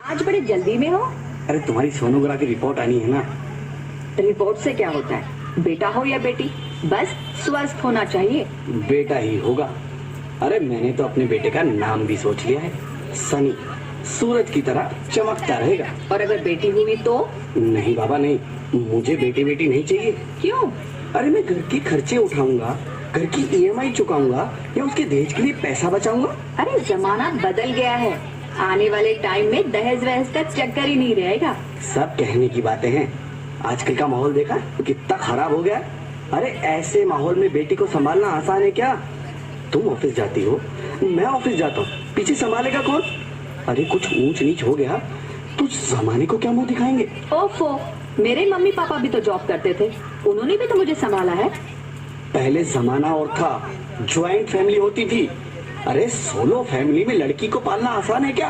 आज बड़े जल्दी में हो? अरे तुम्हारी सोनोग्राफी रिपोर्ट आनी है ना। रिपोर्ट से क्या होता है? बेटा हो या बेटी, बस स्वस्थ होना चाहिए। बेटा ही होगा। अरे मैंने तो अपने बेटे का नाम भी सोच लिया है, सनी। सूरज की तरह चमकता रहेगा। और अगर बेटी हुई तो? नहीं बाबा नहीं, मुझे बेटी बेटी नहीं चाहिए। क्यों? अरे मैं घर के खर्चे उठाऊंगा, घर की EMI चुकाऊंगा या उसके दहेज के लिए पैसा बचाऊंगा। अरे जमाना बदल गया है, आने वाले टाइम में दहेज वहेज का चक्कर ही नहीं रहेगा। सब कहने की बातें हैं, आजकल का माहौल देखा कितना खराब हो गया। अरे ऐसे माहौल में बेटी को संभालना आसान है क्या? तुम ऑफिस जाती हो, मैं ऑफिस जाता हूँ, पीछे संभालेगा कौन? अरे कुछ ऊंच नीच हो गया तो जमाने को क्या मुंह दिखाएंगे? ओफो, मेरे मम्मी पापा भी तो जॉब करते थे, उन्होंने भी तो मुझे संभाला है। पहले जमाना और था, ज्वाइंट फैमिली होती थी। अरे सोलो फैमिली में लड़की को पालना आसान है क्या?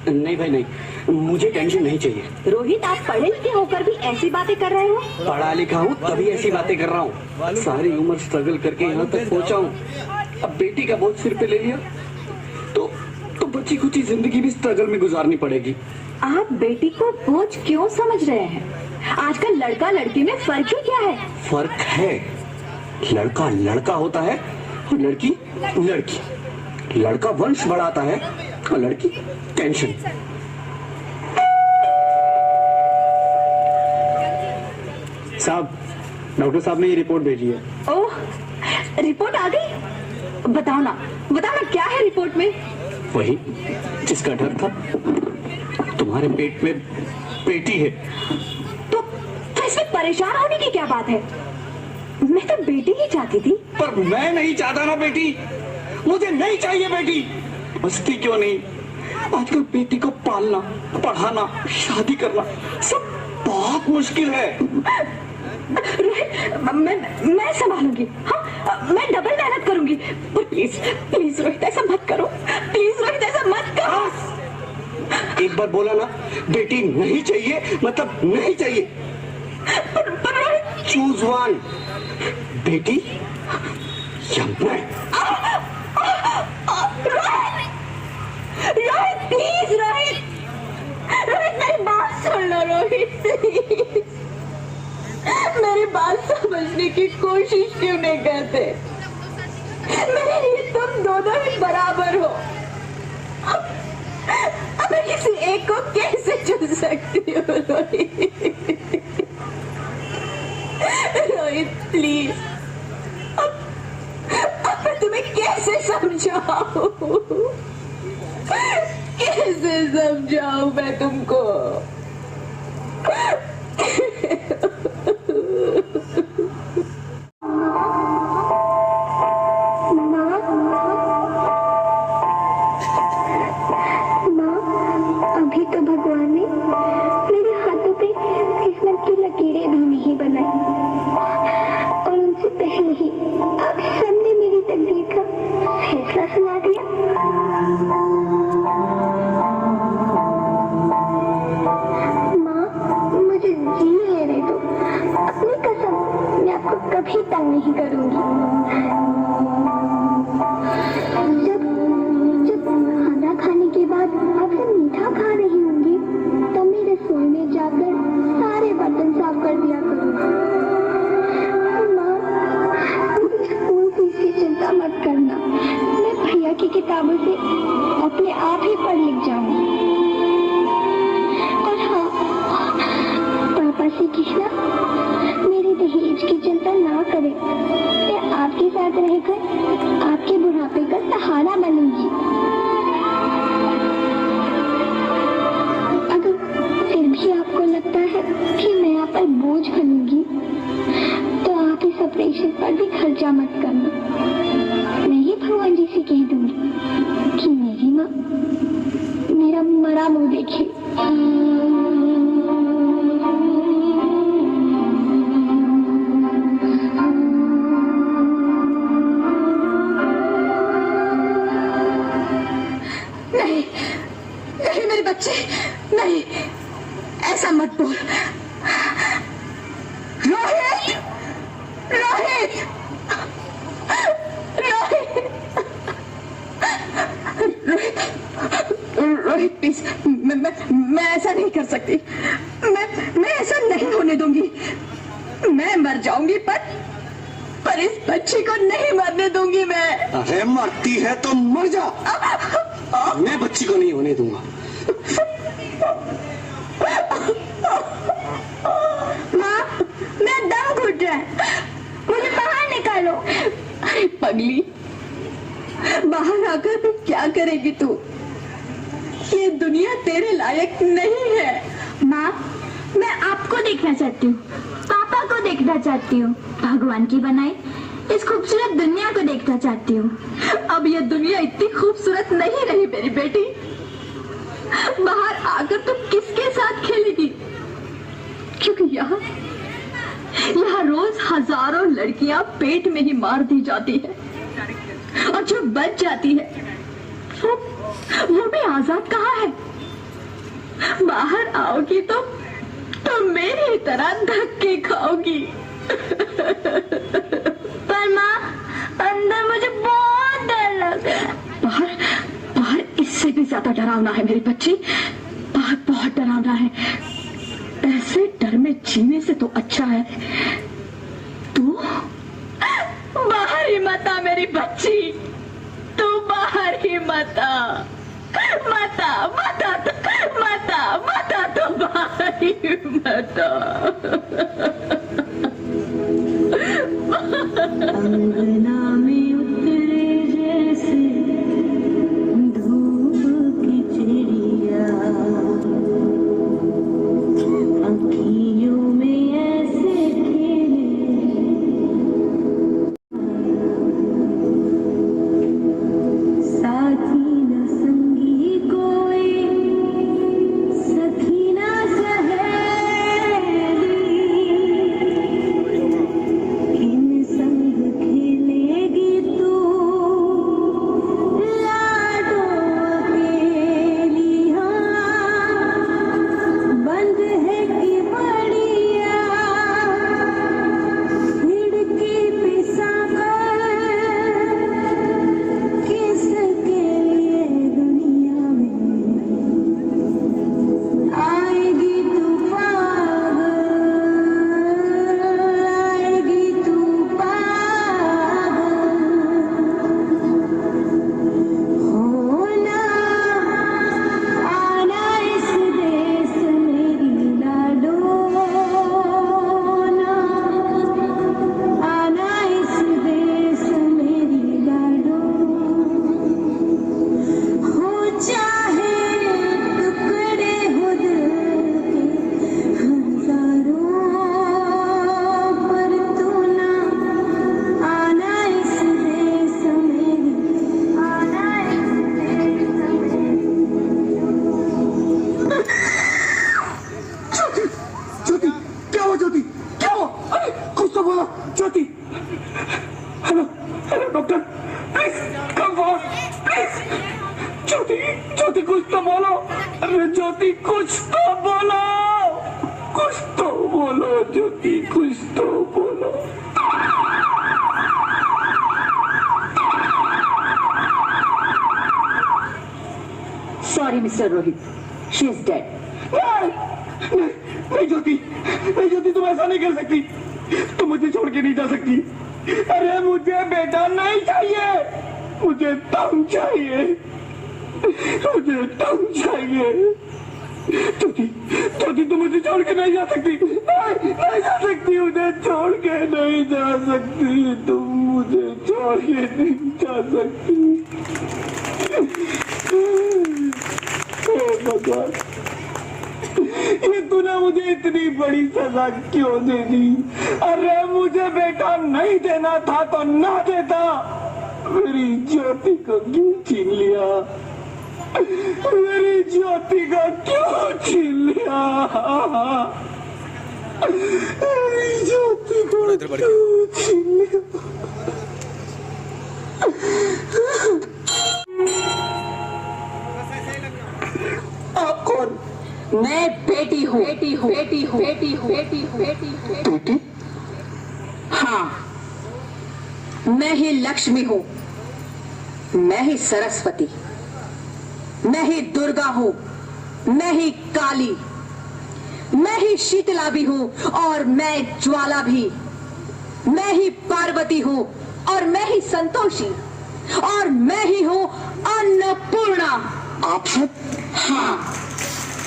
नहीं भाई नहीं, मुझे टेंशन नहीं चाहिए। रोहित, आप पढ़े लिखे होकर भी ऐसी बातें कर रहे हो? पढ़ा लिखा हूँ तभी ऐसी बातें कर रहा हूँ। सारी उम्र स्ट्रगल करके यहाँ तक पहुँचा हूँ, अब बेटी का बोझ सिर पे ले लिया तो बची खुची जिंदगी भी स्ट्रगल में गुजारनी पड़ेगी। आप बेटी को बोझ क्यों समझ रहे हैं? आजकल लड़का लड़की में फर्क ही क्या है? फर्क है, लड़का लड़का होता है और लड़की लड़की। लड़का वंश बढ़ाता है और लड़की टेंशन। साहब, डॉक्टर साहब ने ये रिपोर्ट भेजी है। ओह, रिपोर्ट आ गई? बताओ ना क्या है रिपोर्ट में? वही जिसका डर था, तुम्हारे पेट में बेटी है। तो इसमें परेशान होने की क्या बात है? मैं तो बेटी ही चाहती थी। पर मैं नहीं चाहता ना बेटी, मुझे नहीं चाहिए बेटी। बसती क्यों नहीं? आजकल बेटी को पालना, पढ़ाना, शादी करना सब बहुत मुश्किल है। रोहित, मैं संभालूंगी। हाँ, मैं डबल मेहनत करूंगी। पर प्लीज रोहित, ऐसा मत करो। प्लीज रोहित, ऐसा मत करो। एक बार बोला ना, बेटी नहीं चाहिए मतलब नहीं चाहिए। पर रोहित, चूज वन, बेटी या मैं। रोहित प्लीज, रोहित मेरी बात सुन लो। रोहित प्लीज, मेरी बात समझने की कोशिश क्यों नहीं करते? मेरे लिए तुम दोनों ही बराबर हो। अब मैं किसी एक को कैसे चुन सकती हूँ? रोहित प्लीज, अब मैं तुम्हें कैसे समझाऊं? कैसे समझाऊं मैं तुमको? अभी तो भगवान ने मेरे हाथों पे किस्मत की लकीरें भी नहीं बनाई और उनसे पहले ही अब सबने मेरी तकदीर का फैसला सुना दिया। माँ, मुझे जी लेने दो। अपनी कसम, मैं आपको कभी तंग नहीं करूंगी। जब खाना खाने के बाद आपसे मीठा खा रही होंगी तो मैं रसोई में जाकर सारे बर्तन साफ कर दिया करूँगी। माँ, स्कूल फीस की चिंता मत करना, मैं भैया की किताबों से अपने आप ही पढ़ लिख जाऊंगी। और हाँ, पापा से कहना मेरे दहेज की चिंता ना करें, मैं आपके साथ रहकर आपके बुढ़ापे का सहारा बनूंगी। अगर फिर भी आपको लगता है कि मैं आप पर बोझ बनूंगी तो आप इस ऑपरेशन पर भी खर्चा मत करना। मैं ही भगवान जी से कह दूंगी कि मेरी माँ मेरा मरा मुंह देखे। नहीं मेरे बच्चे, नहीं, ऐसा मत बोल। रोहित, रोहित, रोहित, रोहित प्लीज, मैं ऐसा नहीं कर सकती। मैं ऐसा नहीं होने दूंगी। मैं मर जाऊंगी पर इस बच्ची को नहीं मरने दूंगी मैं। अरे मरती है तो मर जा। मैं बच्ची को नहीं होने दूंगा। माँ, मेरा दम घुट रहा है, मुझे बाहर निकालो। अरे पगली, बाहर आकर भी क्या करेगी तू? ये दुनिया तेरे लायक नहीं है। माँ, मैं आपको देखना चाहती हूँ, पापा को देखना चाहती हूँ, भगवान की बनाई इस खूबसूरत दुनिया को देखना चाहती हूँ। अब ये दुनिया इतनी खूबसूरत नहीं रही मेरी बेटी। बाहर आकर तू किसके साथ खेलेगी? क्योंकि यहाँ रोज हजारों लड़कियां पेट में ही मार दी जाती है, और जो बच जाती है वो भी आजाद कहाँ है? बाहर आओगी तो मेरी तरह धक्के खाओगी। पर माँ, अंदर मुझे बहुत डर लग रहा है। बाहर इससे भी ज्यादा डरावना है मेरी बच्ची। बाहर बहुत डरावना है। ऐसे डर में जीने से तो अच्छा है तू बाहर ही मत आ मेरी बच्ची। तू बाहर ही मत आ। मत आ तो बाहर ही मत आ। अंगना में उतरे जैसे धूप की चिड़िया, अखियों में ऐसे खेले, साथी न संगी कोई, सखी न सहेली, इन संग खेलेगी तू लाडो अकेली। हाँ, बंद है कि बढ़िया खिड़की पे सागर, किसके लिए दुनिया में आएगी तू पागल, आएगी तू पागल। होना आना इस देश मेरी लाडो, आना इस देश मेरी लाडो। हो चाहे टुकड़े हो दिल के हजारों, पर तू ना आना इस देश मेरी, आना इस देश मेरी। ज्योति, क्या हुआ ज्योति? क्या हुआ? अरे कुछ तो बोला Jyoti. Hello doctor, please come for please. Jyoti कुछ तो बोलो। अरे ज्योति कुछ तो बोलो, कुछ तो बोलो ज्योति, कुछ तो बोलो। Sorry, Mr. Rohit. She is dead. नहीं ज्योति, तुम ऐसा नहीं कर सकती। तुम मुझे छोड़ के नहीं जा सकती। अरे मुझे बेटा नहीं चाहिए, मुझे तुम चाहिए, मुझे तुम चाहिए। ज्योति तुम मुझे छोड़ के नहीं जा सकती। नहीं जा सकती, मुझे छोड़ के नहीं जा सकती। तुम मुझे छोड़ के नहीं जा सकती। भगवान, ये तूने मुझे इतनी बड़ी सजा क्यों दे दी? अरे मुझे बेटा नहीं देना था तो ना देता। मेरी ज्योति को क्यों छीन लिया? मेरी ज्योति का क्यों छीन लिया? मेरी ज्योति को क्यों छीन लिया? आप कौन? मैं बेटी हूँ। बेटी? हाँ, मैं ही लक्ष्मी हूँ, मैं ही सरस्वती, मैं ही दुर्गा हूँ, मैं ही काली, मैं ही शीतला भी हूँ और मैं ज्वाला भी, मैं ही पार्वती हूँ और मैं ही संतोषी, और मैं ही हूँ अन्नपूर्णा। आप सब? हाँ,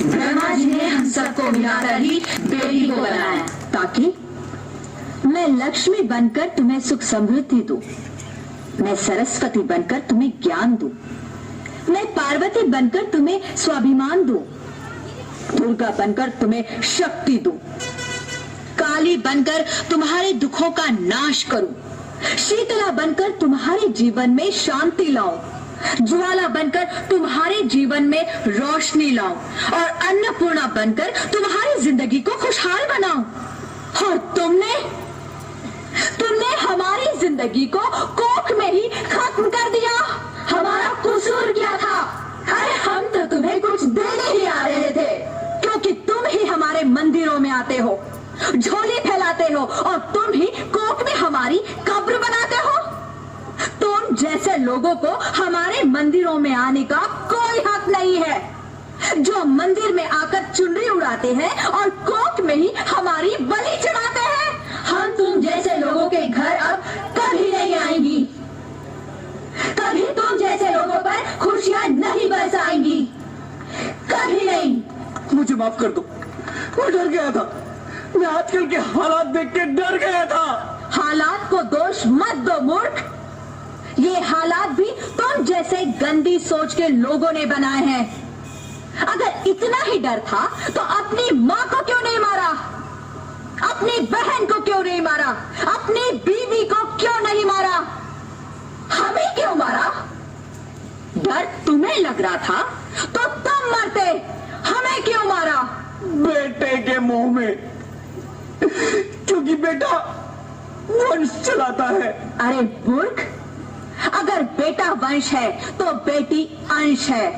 ब्रह्मा जी ने हम सबको मिलाकर ही बेटी को बनाया, ताकि मैं लक्ष्मी बनकर तुम्हें सुख समृद्धि दूं, मैं सरस्वती बनकर तुम्हें ज्ञान दूं, मैं पार्वती बनकर तुम्हें स्वाभिमान दूं, दुर्गा बनकर तुम्हें शक्ति दूं, काली बनकर तुम्हारे दुखों का नाश करूं, शीतला बनकर तुम्हारे जीवन में शांति लाऊं, ज्वाला बनकर तुम्हारे जीवन में रोशनी लाऊं, और अन्नपूर्णा बनकर तुम्हारी जिंदगी को खुशहाल बनाऊं। और तुमने हमारी जिंदगी को कोख में ही खत्म कर दिया। हमारा कसूर क्या था? अरे हम तो तुम्हें कुछ देने ही आ रहे थे, क्योंकि तुम ही हमारे मंदिरों में आते हो, झोली फैलाते हो, और तुम ही कोख में हमारी कब्र बनाते हो। तुम जैसे लोगों को हमारे मंदिरों में आने का कोई हक नहीं है, जो मंदिर में आकर चुनरी उड़ाते हैं और कोख में ही हमारी बलि चढ़ाते हैं। हम तुम जैसे लोगों के घर अब कभी नहीं आएंगी, कभी तुम जैसे लोगों पर खुशियां नहीं बरसाएंगी, कभी नहीं। मुझे माफ कर दो, मैं डर गया था, मैं आजकल के हालात देख के डर गया था। हालात को दोष मत दो मूर्ख, ये हालात भी तुम जैसे गंदी सोच के लोगों ने बनाए हैं। अगर इतना ही डर था तो अपनी माँ को क्यों नहीं मारा, अपनी बहन को क्यों नहीं मारा, अपनी बीवी को क्यों नहीं मारा, हमें क्यों मारा? डर तुम्हें लग रहा था तो तुम मरते, हमें क्यों मारा? बेटे के मुंह में, क्योंकि बेटा वंश चलाता है। अरे मूर्ख, अगर बेटा वंश है तो बेटी अंश है,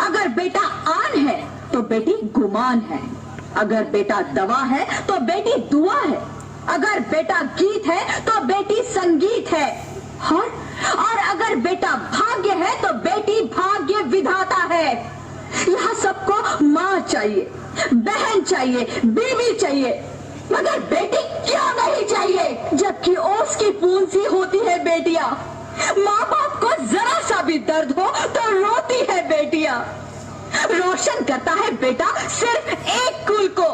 अगर बेटा आन है तो बेटी गुमान है, अगर बेटा दवा है तो बेटी दुआ है, अगर बेटा गीत है तो बेटी संगीत है, और अगर बेटा भाग्य है तो बेटी भाग्य विधाता है। यहाँ सबको माँ चाहिए, बहन चाहिए, बीवी चाहिए, मगर बेटी क्यों नहीं चाहिए? जबकि ओस की पूंछ सी होती है बेटियां, माँ बाप को जरा सा भी दर्द हो तो रोती है बेटियां, रोशन करता है बेटा सिर्फ एक कुल को,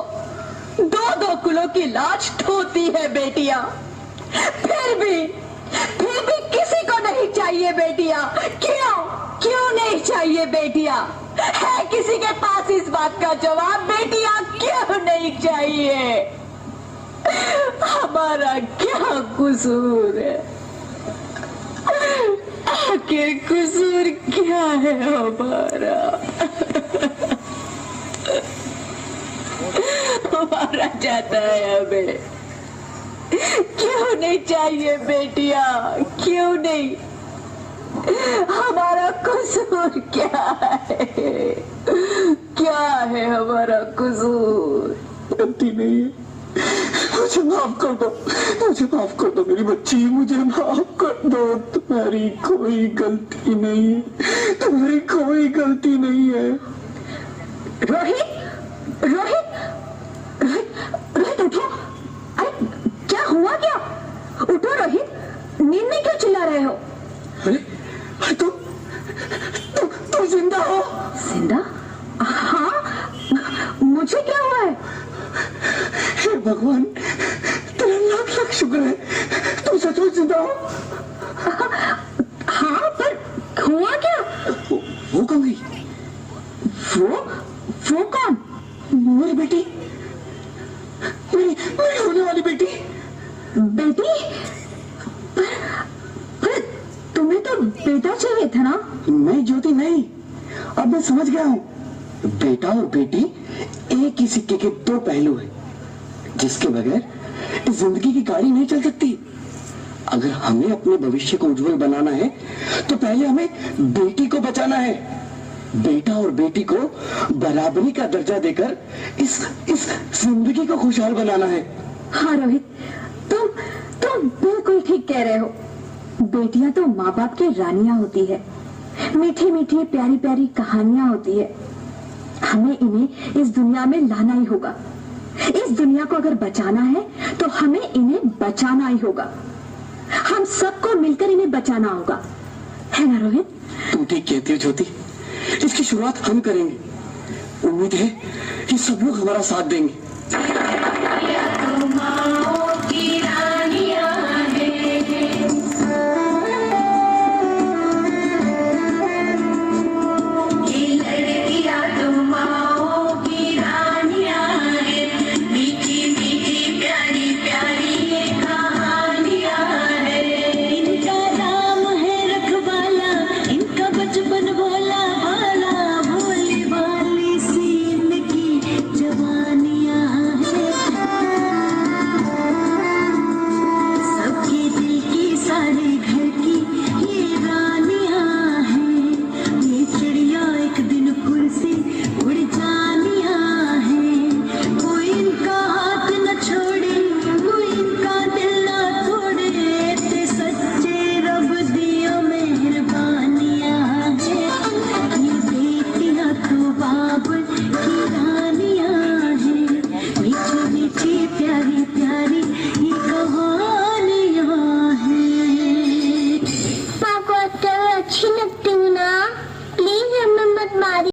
दो कुलों की लाज ढोती है बेटियां। फिर भी किसी को नहीं चाहिए बेटियां। क्यों नहीं चाहिए बेटियां? है किसी के पास इस बात का जवाब? बेटियां क्यों नहीं चाहिए? हमारा क्या कसूर है? आखिर कसूर क्या है हमारा? हमारा जाता है हमें। क्यों नहीं चाहिए बेटियां? क्यों नहीं? हमारा कसूर क्या है? क्या है हमारा कसूर? गलती नहीं है, मुझे माफ कर दो, मुझे माफ कर दो मेरी बच्ची, मुझे माफ कर दो। तुम्हारी कोई गलती नहीं है, तुम्हारी कोई गलती नहीं है। रोहित, रोहित, रोहित, रोहित उठो। अरे क्या हुआ? क्या? उठो रोहित, नींद में क्यों चिल्ला रहे हो? अरे तुम जिंदा हो? जिंदा? हाँ, मुझे क्या हुआ है? हे भगवान, तेरा लाख लाख शुक्र है, तुम सचमुच जिंदा हो। हाँ, पर हुआ क्या? वो कौन गई? वो कौन? मेरी बेटी, मेरी होने वाली बेटी। बेटी? पर तुम्हें तो बेटा चाहिए था ना? नहीं ज्योति, नहीं, अब मैं समझ गया हूँ। बेटा और बेटी एक ही सिक्के के दो पहलू हैं, जिसके बगैर इस जिंदगी की गाड़ी नहीं चल सकती। अगर हमें अपने भविष्य को उज्जवल बनाना है तो पहले हमें बेटी को बचाना है। बेटा और बेटी को बराबरी का दर्जा देकर इस जिंदगी को खुशहाल बनाना है। हाँ रोहित, तुम बिल्कुल ठीक कह रहे हो। बेटियां तो माँ बाप की रानियां होती है, मीठी मीठी प्यारी प्यारी कहानियां होती है। हमें इन्हें इस दुनिया में लाना ही होगा। इस दुनिया को अगर बचाना है तो हमें इन्हें बचाना ही होगा। हम सबको मिलकर इन्हें बचाना होगा, है ना रोहित? तुम ठीक कहती हो ज्योति, इसकी शुरुआत हम करेंगे। उम्मीद है कि सब लोग हमारा साथ देंगे।